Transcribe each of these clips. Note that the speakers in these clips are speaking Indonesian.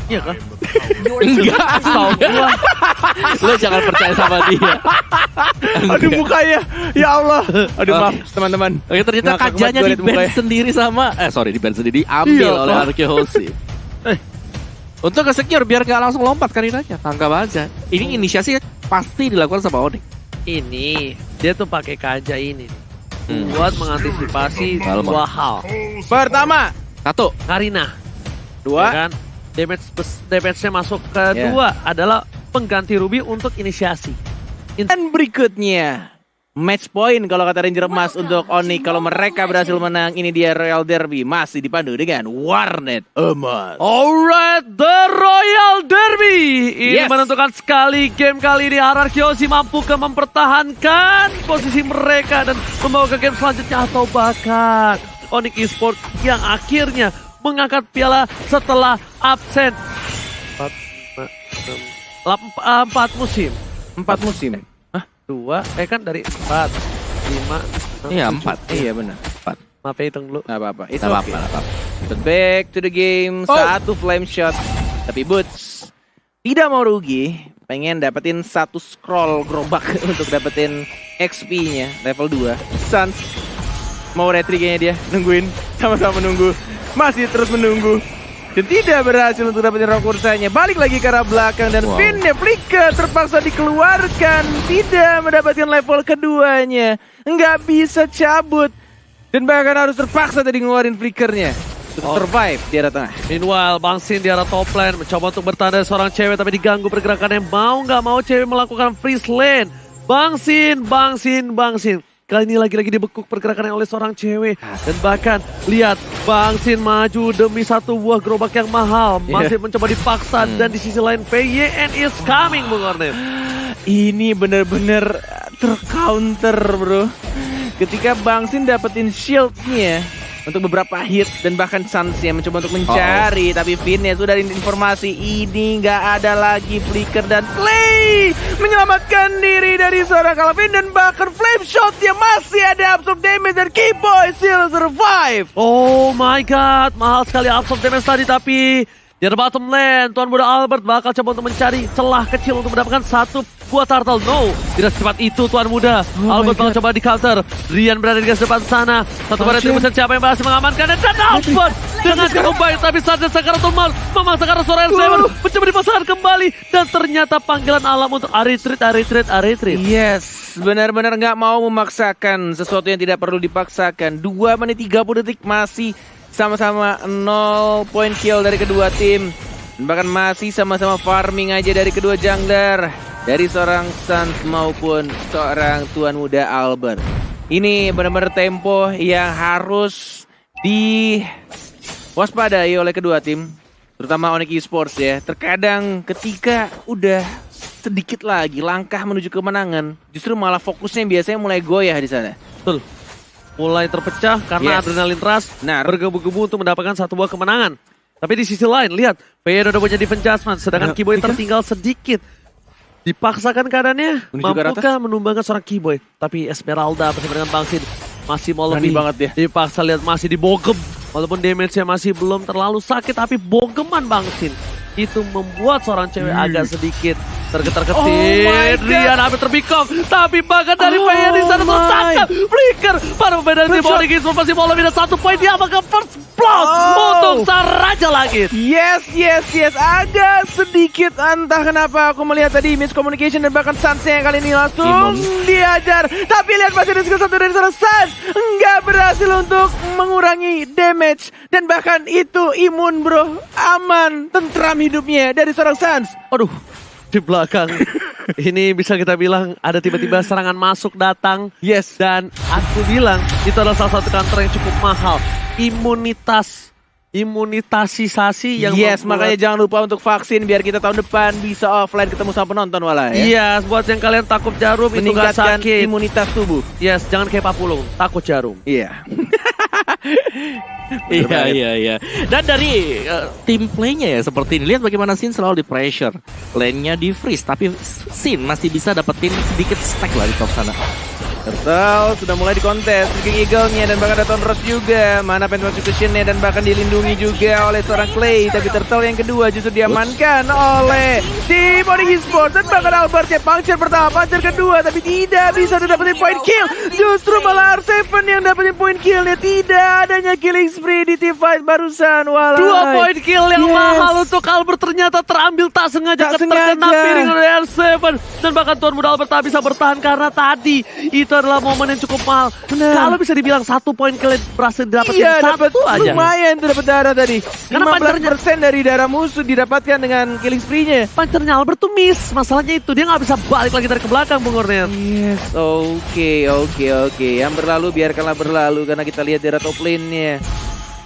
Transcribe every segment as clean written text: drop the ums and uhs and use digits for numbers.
Iya kan? Enggak, tau gua. Lo jangan percaya sama dia. Aduh mukanya, ya Allah. Aduh maaf teman-teman. Oke, ternyata Ngakak kajanya banget di gua liat band mukanya. sendiri sama, di band sendiri diambil Iya, oleh kok. Arkehosi. Untuk ke-secure biar gak langsung lompat karinanya, tangkap aja. Ini inisiasi pasti dilakukan sama Onyx. Ini dia tuh pakai kaja ini Hmm. buat mengantisipasi Kalma. dua hal. Pertama, Satu, Karina, dua, ya kan? Damage-nya masuk kedua adalah pengganti Ruby untuk inisiasi. dan berikutnya match point kalau kata Ranger Emas untuk Onyx. Kalau mereka berhasil menang, ini dia Royal Derby masih dipandu dengan Warnet Emas. Alright, the Royal Derby ini Yes. menentukan sekali game kali ini. Arkehosi mampu mempertahankan posisi mereka dan membawa ke game selanjutnya atau bahkan Onyx Esports yang akhirnya mengangkat piala setelah absen 4 musim. 4 musim. Dua, kan dari 4, 5, iya 4. Iya benar. maaf ya hitung dulu. Nggak apa-apa. It's Gak okay. apa-apa, gak apa-apa. But back to the game. Satu flame shot. Tapi Boots tidak mau rugi. Pengen dapetin satu scroll gerobak untuk dapetin XP-nya level 2. Suns mau retry kayaknya dia. Nungguin. Sama-sama menunggu. Masih terus menunggu. Dan tidak berhasil untuk dapetin rock kursanya. Balik lagi ke arah belakang. Dan Wow. Finnya Flicker terpaksa dikeluarkan. Tidak mendapatkan level keduanya. Nggak bisa cabut. Dan bahkan harus terpaksa tadi ngeluarin flickernya. Untuk survive di arah tengah. Meanwhile, Bang Sin di arah top lane mencoba untuk bertahan dari seorang cewek tapi diganggu pergerakannya. Mau nggak mau cewek melakukan freeze lane. Bang Sin. Kali ini lagi-lagi dibekuk pergerakannya oleh seorang cewek. Dan bahkan lihat Bang Sin maju demi satu buah gerobak yang mahal. Masih mencoba dipaksa dan di sisi lain PYN is coming Bung Ornep. Ini bener-bener tercounter bro. Ketika Bang Sin dapetin shieldnya untuk beberapa hit dan bahkan Suns-nya mencoba untuk mencari, tapi Finn-nya sudah ada informasi ini nggak ada lagi flicker dan Clay menyelamatkan diri dari seorang Calvin dan bahkan flame shot-nya masih ada absorb damage dan Keyboy still survive. Oh my god, mahal sekali absorb damage tadi tapi di bottom lane, Tuan Muda Albert bakal coba untuk mencari celah kecil untuk mendapatkan satu buah turtle. No, tidak secepat itu Tuan Muda. Albert bakal coba di counter. Rian berada di garis depan sana. Satu baret timusan siapa yang berhasil mengamankan dan Albert dengan cukup baik. Tapi saatnya Sakaratul Maut memaksa karena suara R7 mencoba dipasangkan kembali. Dan ternyata panggilan alam untuk retreat. Yes, benar-benar nggak mau memaksakan sesuatu yang tidak perlu dipaksakan. 2 menit 30 detik masih sama-sama 0 point kill dari kedua tim. Dan bahkan masih sama-sama farming aja dari kedua jungler. Dari seorang Suns maupun seorang Tuan Muda Albert. Ini benar-benar tempo yang harus diwaspadai oleh kedua tim. Terutama Onyx Esports ya. Terkadang ketika udah sedikit lagi langkah menuju kemenangan, justru malah fokusnya biasanya mulai goyah di sana. Betul. Mulai terpecah karena adrenalin rush bergebu-gebu untuk mendapatkan satu buah kemenangan. Tapi di sisi lain, lihat, PYN udah punya defense adjustment, sedangkan Keyboy tertinggal sedikit. Dipaksakan keadaannya, mampukah menumbangkan seorang Keyboy? Tapi Esmeralda bersama dengan Bang Sin masih mau lebih banget dia. dipaksa, lihat masih dibogem. Walaupun damage-nya masih belum terlalu sakit, tapi bogeman Bang Sin. Itu membuat seorang cewek agak sedikit tergetar-getir. Rian hampir terbikong, tapi bahkan dari PYN di sana tertangkap. Flicker para pemain tim Onyx Esports masih mau lebih dari 1 poin. Dia bakal first blood untuk sang Raja Langit. Yes. Agak sedikit entah kenapa aku melihat tadi miscommunication dan bahkan Suns-nya yang kali ini langsung diajar. Tapi lihat masih ada skill satu dari seorang Suns. Nggak berhasil untuk mengurangi damage. Dan bahkan itu imun bro. Aman, tentram hidupnya dari seorang Suns. Aduh, di belakang. Ini bisa kita bilang ada tiba-tiba serangan masuk datang. Yes. Dan aku bilang itu adalah salah satu counter yang cukup mahal. Imunitasisasi yang makanya jangan lupa untuk vaksin biar kita tahun depan bisa offline ketemu sama penonton wala ya. Yes, buat yang kalian takut jarum itu gak Meningkatkan sakit. imunitas tubuh. Yes, jangan kayak Papulung, takut jarum. Iya. Iya. Dan dari tim playnya ya seperti ini, lihat bagaimana Sin selalu di pressure, lane-nya di freeze, tapi Sin masih bisa dapetin sedikit stack lah di top sana. Turtle sudah mulai dikontes King Eagle-nya dan bahkan ada Tonros juga. Mana Phantom Execution-nya dan bahkan dilindungi juga oleh seorang Clay. Tapi Turtle yang kedua justru diamankan oleh tim Onyx Esports dan bahkan Albert ya. Puncture pertama, puncture kedua tapi tidak bisa dapetin point kill. Justru malah R7 yang dapetin point kill-nya. Tidak adanya killing spree di team fight barusan. Walau 2 point kill yang mahal untuk Albert ternyata terambil tak sengaja terkena piring oleh R7. Dan bahkan Tuan Muda Albert tak bisa bertahan karena tadi itu adalah momen yang cukup mahal. Kalau bisa dibilang 1 point kill berhasil didapetin satu aja. Lumayan tuh dapat darah tadi. Karena 15% dari darah musuh didapatkan dengan killing spree-nya. Pancernya Albert tuh miss. Masalahnya itu dia nggak bisa balik lagi dari ke belakang, Bung Hornet. Yes, oke. Yang berlalu biarkanlah berlalu karena kita lihat darah top lane-nya.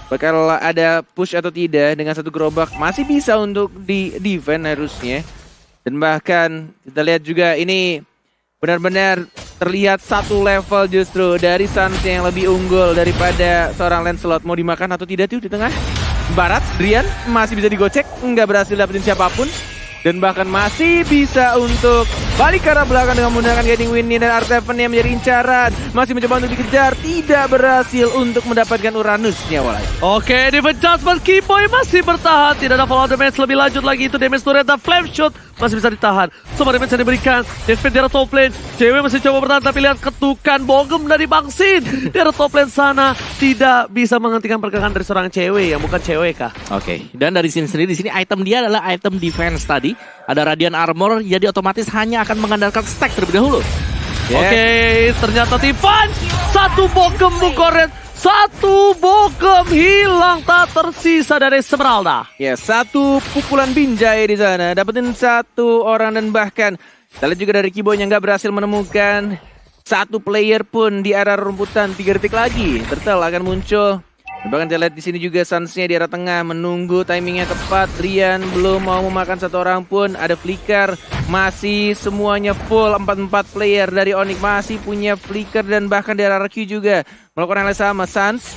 Bakal ada push atau tidak dengan satu gerobak masih bisa untuk di defend harusnya. Dan bahkan kita lihat juga ini benar-benar terlihat satu level justru dari Suns yang lebih unggul daripada seorang Lancelot. Mau dimakan atau tidak tuh di tengah? Barat, Drian masih bisa digocek, nggak berhasil dapetin siapapun. Dan bahkan masih bisa untuk balik ke arah belakang dengan menggunakan Guiding Wind dan R7 yang menjadi incaran. Masih mencoba untuk dikejar, tidak berhasil untuk mendapatkan Uranusnya walai. Oke, defense adjustment Keyboy masih bertahan. Tidak ada follow damage lebih lanjut lagi. Itu damage turret dan flame shot masih bisa ditahan. Semua damage yang diberikan. Defense dari top lane. Cewek masih coba bertahan tapi lihat ketukan bogem dari Bang Sin. Dari top lane sana tidak bisa menghentikan pergerakan dari seorang cewek yang bukan cewek kah? Oke, dan dari sini sendiri di sini item dia adalah item defense tadi. Ada Radiant Armor, jadi otomatis hanya akan mengandalkan stack terlebih dahulu. Oke, ternyata Tivan. Satu bogem Bung Hornet. Satu bogem hilang tak tersisa dari Esmeralda. Ya, satu pukulan binjai di sana. Dapetin satu orang dan bahkan kita lihat juga dari Keyboy yang nggak berhasil menemukan satu player pun di area rumputan. 3 detik lagi, Turtle akan muncul. Dan bahkan kita lihat di sini juga Suns-nya di arah tengah menunggu timingnya tepat. Rian belum mau memakan satu orang pun. Ada Flicker, masih semuanya full 4-4 player dari Onyx masih punya Flicker dan bahkan dari RRQ juga melakukan hal yang sama. Suns,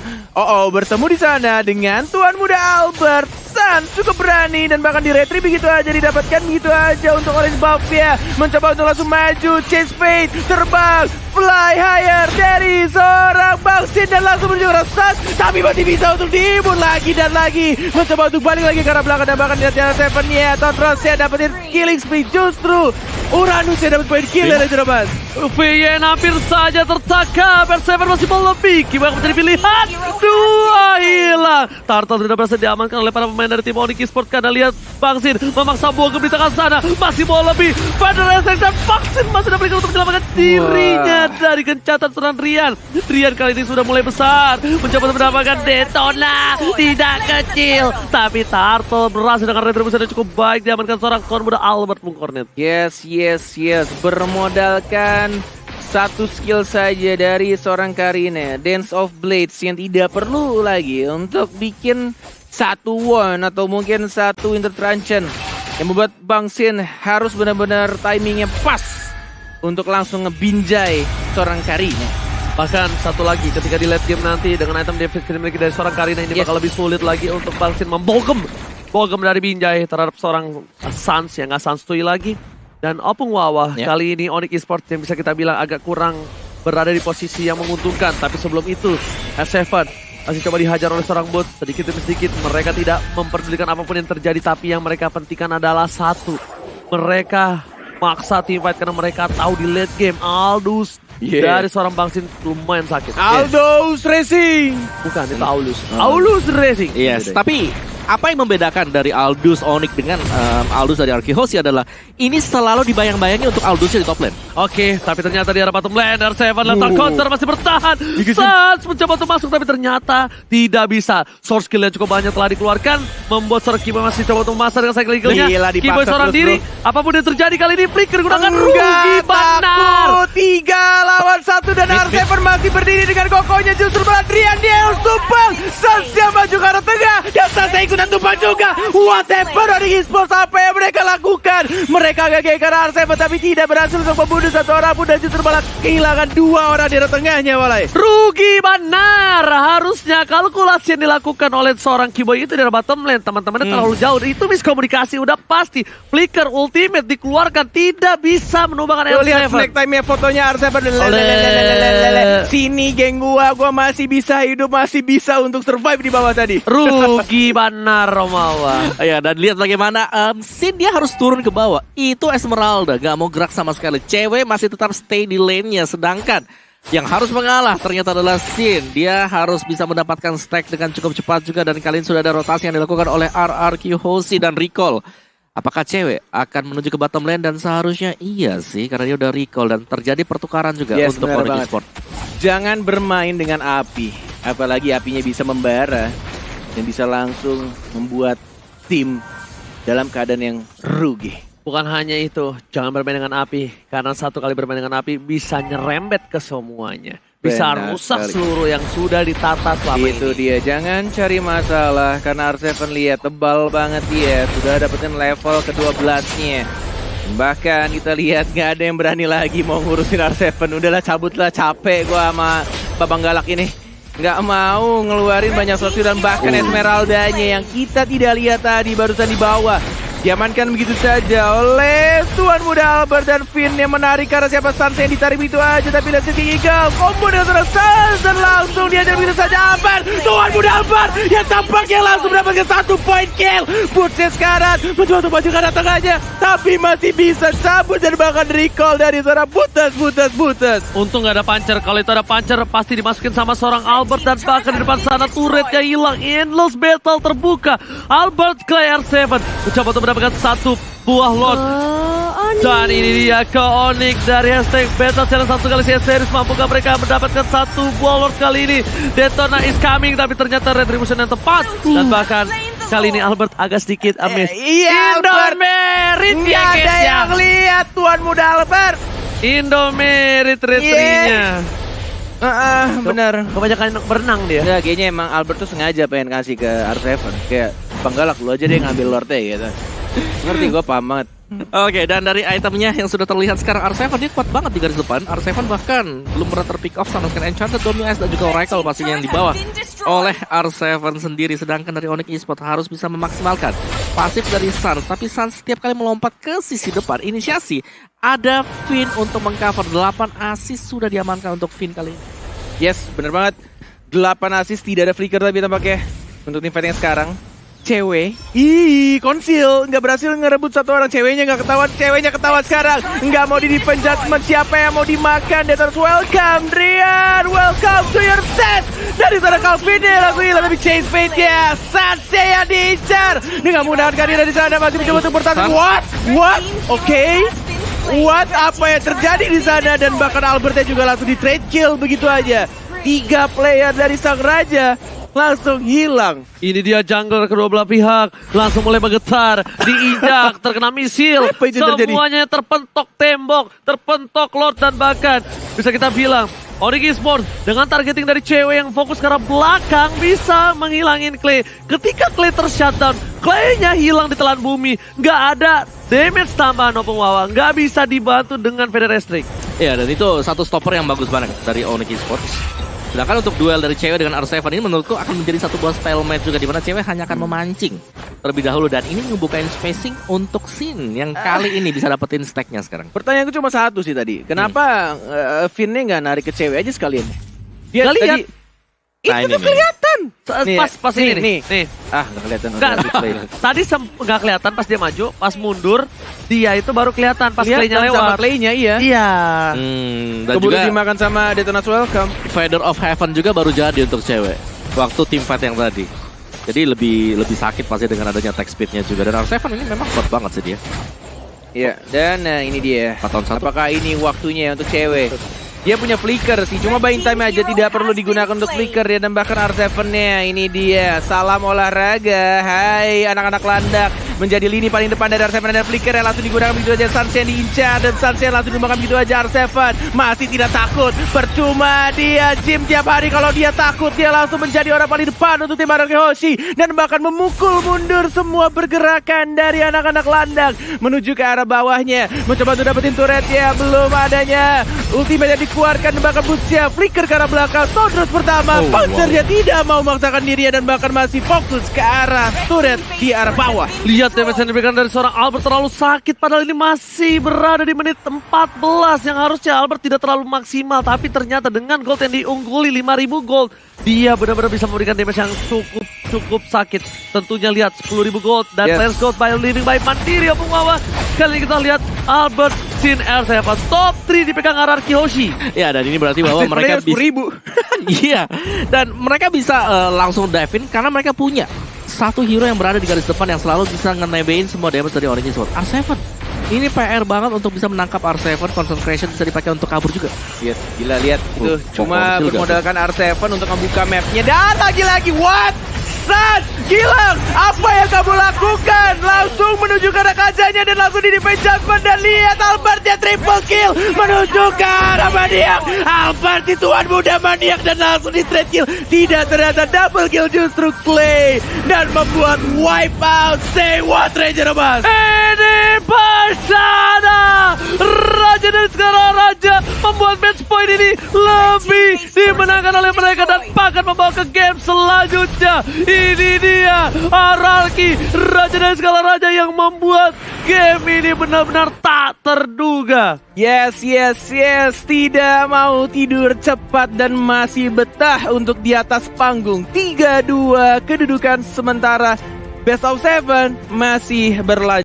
bertemu di sana dengan Tuan Muda Albert. Suns cukup berani dan bahkan di retry begitu aja didapatkan begitu aja untuk Orange Buff ya. Mencoba untuk langsung maju, chase fade, terbang, fly higher dari seorang Bang Sin dan langsung menuju ke Suns. Tapi masih bisa untuk diimun lagi dan lagi. Mencoba untuk balik lagi ke arah belakang dan bahkan di atas Seven ya. Totros ya dapetin killing spree justru. Uranus ya dapat poin kill dari Jeromas. VN hampir saja tertangkap. R7 masih lebih. Gimana menjadi pilihan? 2 hilang. Turtle tidak berhasil diamankan oleh para pemain dari tim Onyx Esports karena lihat Bang Sin memaksa bogem di tengah sana. Masih mau lebih. Federation dan Bang Sin masih dapat untuk menyelamatkan dirinya dari gencatan serangan Rian. Rian kali ini sudah mulai besar. Mencoba untuk mendapatkan Detona. Tidak kecil. Tapi Turtle berhasil dengan retribusi yang cukup baik. Diamankan seorang Tuan Muda Albert Bung Hornet. Yes. Bermodalkan satu skill saja dari seorang Karina, Dance of Blades yang tidak perlu lagi untuk bikin satu one atau mungkin satu intertruncheon yang membuat Bang Sin harus benar-benar timingnya pas untuk langsung ngebinjai seorang Karina. Bahkan satu lagi ketika di late game nanti dengan item defense yang dimiliki dari seorang Karina ini bakal lebih sulit lagi untuk Bang Sin membogem dari Binjai terhadap seorang Suns yang nggak santuy lagi. Dan Opung Wawa kali ini Onyx Esports yang bisa kita bilang agak kurang berada di posisi yang menguntungkan. Tapi sebelum itu R7 masih coba dihajar oleh seorang bot sedikit demi sedikit. Mereka tidak memperdulikan apapun yang terjadi, tapi yang mereka pentingkan adalah satu. Mereka maksa teamfight karena mereka tahu di late game Aldous dari seorang Bang Sin lumayan sakit. Aldous Racing! Bukan, itu Aulus. Aulus Racing. Yes, tapi apa yang membedakan dari Aldous Onyx dengan Aldous dari Arkehosi adalah ini selalu dibayang-bayangi untuk Aldous di top lane. Oke, tapi ternyata di arah bottom lane R7 lempar counter masih bertahan. Suns mencoba untuk masuk tapi ternyata tidak bisa. Source skill-nya cukup banyak telah dikeluarkan, membuat seorang Keyboy masih coba untuk masuk dengan cycle skill-nya. Keyboy seorang diri, apapun yang terjadi kali ini Flicker gunakan rugi benar. 3 lawan 1 dan R7 masih berdiri dengan kokohnya justru Adrian dia harus tumpang. Suns yang maju ke arah tengah dan Suns sudah tumpah juga. Whatever dari esports apa yang mereka lakukan. Mereka gagal karena R7 tapi tidak berhasil untuk membunuh satu orang pun dan justru malah kehilangan 2 orang di tengahnya walai. Rugi benar. Harusnya kalkulasi yang dilakukan oleh seorang Kiboy itu dari bottom lane. Teman-temannya terlalu jauh. Itu miskomunikasi udah pasti. Flicker ultimate dikeluarkan. Tidak bisa menumbangkan Tuh lihat L7. snack time-nya fotonya R7. Sini geng gua masih bisa hidup, masih bisa untuk survive di bawah tadi. Rugi benar Romawa. Ya, dan lihat bagaimana Sin dia harus turun ke bawah. Itu Esmeralda gak mau gerak sama sekali. Cewek masih tetap stay di lane-nya. Sedangkan yang harus mengalah ternyata adalah Sin. Dia harus bisa mendapatkan stack dengan cukup cepat juga. Dan kali ini sudah ada rotasi yang dilakukan oleh RRQ, Hoshi, dan Recall. Apakah cewek akan menuju ke bottom lane? Dan seharusnya iya sih, karena dia udah recall. Dan terjadi pertukaran juga untuk Onyx Esports. Jangan bermain dengan api. Apalagi apinya bisa membara. Dan bisa langsung membuat tim dalam keadaan yang rugi. Bukan hanya itu, jangan bermain dengan api. Karena satu kali bermain dengan api bisa nyerembet ke semuanya. Bisa Benar rusak sekali. seluruh yang sudah ditata selama Itu ini. dia, jangan cari masalah. Karena R7 lihat tebal banget dia. Sudah dapetin level ke-12-nya. Bahkan kita lihat gak ada yang berani lagi mau ngurusin R7. Udahlah cabutlah, capek gua sama Babang Galak ini. Nggak mau ngeluarin banyak sosial dan bahkan Esmeraldanya yang kita tidak lihat tadi barusan di bawah. Diamankan begitu saja oleh Tuan Muda Albert dan Finn yang menarik karena siapa Sans yang ditarik begitu aja. Tapi lihat King Eagle combo dengan seorang Sans dan langsung diajar begitu saja Albert. Tuan Muda Albert yang tampaknya langsung mendapatkan 1 point kill. Bootsnya sekarang mencoba untuk maju ke arah tengahnya tapi masih bisa cabut dan bahkan recall dari seorang Butas. Untung nggak ada puncher. Kalau itu ada puncher pasti dimasukin sama seorang Albert. Dan bahkan di depan sana turretnya hilang. Endless battle terbuka. Albert ke R7 mencoba untuk mendapatkan 1 buah lot. Dan ini dia ke Onyx dari hashtag Battle Challenge 1 kali series. Mampukah mereka mendapatkan 1 buah lot kali ini? Detona is coming tapi ternyata retribution yang tepat. Dan bahkan kali ini Albert agak sedikit amiss. Iya Albert, Merit nggak ya ada guys ya. yang lihat Tuan Muda Albert. Indomerit retrinya. Bener. Kebanyakan berenang dia. Enggak, kayaknya emang Albert tuh sengaja pengen kasih ke R7. Kayak Penggalak lu aja deh ngambil lordnya gitu. Ngerti, gue paham banget. Oke, dan dari itemnya yang sudah terlihat sekarang R7 dia kuat banget di garis depan. R7 bahkan belum pernah terpick off sama sekali Enchanted, Dominus dan juga Oracle pastinya yang dibawa oleh R7 sendiri. Sedangkan dari Onyx Esports harus bisa memaksimalkan pasif dari Sans. Tapi Sans setiap kali melompat ke sisi depan inisiasi ada Finn untuk mengcover. 8 assist sudah diamankan untuk Finn kali ini. Yes, bener banget. 8 assist, tidak ada flicker tapi tampaknya untuk tim fight yang sekarang. Cewek, konsil, nggak berhasil ngerebut 1 orang. Ceweknya ketahuan sekarang. Nggak mau di defend judgment, siapa yang mau dimakan? Daters welcome, Drian, welcome to your set. Dari sana Calvin langsung hilang tapi chase fate-nya. Satya yang diincar. Dengan menggunakan karirnya di sana masih mencoba untuk bertahan. What? Oke. What? Apa yang terjadi di sana? Dan bahkan Albertnya juga langsung di trade kill begitu aja. 3 player dari Sang Raja langsung hilang. Ini dia jungler kedua belah pihak. Langsung mulai bergetar. Diinjak, terkena misil. Apa itu terjadi? Semuanya terpentok tembok, terpentok lord. Dan bahkan bisa kita bilang Onyx Esports dengan targeting dari cewek yang fokus ke arah belakang bisa menghilangin Clay. Ketika Clay tershutdown, Clay-nya hilang di telan bumi. Nggak ada damage tambahan Opung Wawa. Nggak bisa dibantu dengan Feather Restrict. Ya, dan itu satu stopper yang bagus banget dari Onyx Esports. Sedangkan untuk duel dari cewek dengan R7 ini menurutku akan menjadi satu buah stalemate juga, di mana cewek hanya akan memancing terlebih dahulu. Dan ini ngebukain spacing untuk Sin yang kali ini bisa dapetin stacknya sekarang. Pertanyaanku cuma satu sih tadi. Kenapa Finn-nya nggak narik ke cewek aja sekalian? Dia Nggak lihat. Nah, itu ini tuh nih. kelihatan. Nih, Pas ini nih. Ah, nggak kelihatan. Nggak, tadi nggak kelihatan pas dia maju, pas mundur dia itu baru kelihatan pas Clay-nya sama lewat. Clay-nya iya. Iya. Dan Kemudian juga dimakan sama Detonas Welcome. Feather of Heaven juga baru jadi untuk cewek waktu team fight yang tadi. Jadi lebih sakit pasti dengan adanya attack speed-nya juga. Dan R7 ini memang kuat banget sih dia. Iya, dan ini dia. 4 tahun 1. Apakah ini waktunya untuk cewek? Dia punya flicker sih, cuma buying time aja, tidak perlu digunakan untuk flicker ya. Dan bahkan R7-nya, ini dia, salam olahraga. Hai anak-anak landak, menjadi lini paling depan dari R7 dan Flicker yang langsung digunakan begitu aja. Sunshine diincar dan Sunshine langsung dimakan begitu aja. R7 masih tidak takut, percuma dia gym tiap hari. Kalau dia takut, dia langsung menjadi orang paling depan untuk tim Anarchy Hoshi dan bahkan memukul mundur semua pergerakan dari anak-anak landang menuju ke arah bawahnya, mencoba untuk dapetin turret ya, belum adanya ultimate yang dikeluarkan, bahkan Butsia Flicker ke arah belakang. Tondros pertama, Panzer dia tidak mau memaksakan dirinya dan bahkan masih fokus ke arah turret di arah bawah. Lihat damage yang diberikan dari seorang Albert terlalu sakit, padahal ini masih berada di menit 14 yang harusnya Albert tidak terlalu maksimal, tapi ternyata dengan gold yang diungguli 5.000 gold, dia benar-benar bisa memberikan damage yang cukup sakit. Tentunya lihat 10.000 gold dan Let's Go by Living by Mandiri Opung Wawa. Kali ini kita lihat Albert, Sin, R7 top 3 dipegang Anarchy Hoshi. Ya, dan ini berarti bahwa mereka bisa 10.000. iya, dan mereka bisa langsung dive in karena mereka punya satu hero yang berada di garis depan yang selalu bisa ngenebein semua damage dari Orange Sword. R7 ini PR banget untuk bisa menangkap R7. Concentration bisa dipakai untuk kabur juga. Lihat, gila lihat itu cuma kecil bermodalkan R7 untuk membuka mapnya dan lagi-lagi what? San, Gilang, apa yang kamu lakukan? Langsung menuju ke arah kajanya dan langsung di defense judgment dan lihat Albertnya triple kill menuju ke arah maniak. Albert itu tuan muda maniak dan langsung di straight kill. Tidak, ternyata double kill justru Clay dan membuat wipe out. Say what, Ranger Mas? Ini Barsana, raja dari segala raja, membuat match point ini lebih dimenangkan oleh mereka dan bahkan membawa ke game selanjutnya. Ini dia Anarchy, raja dari segala raja yang membuat game ini benar-benar tak terduga. Yes, tidak mau tidur cepat dan masih betah untuk di atas panggung. 3-2 kedudukan sementara Best of 7 masih berlanjut.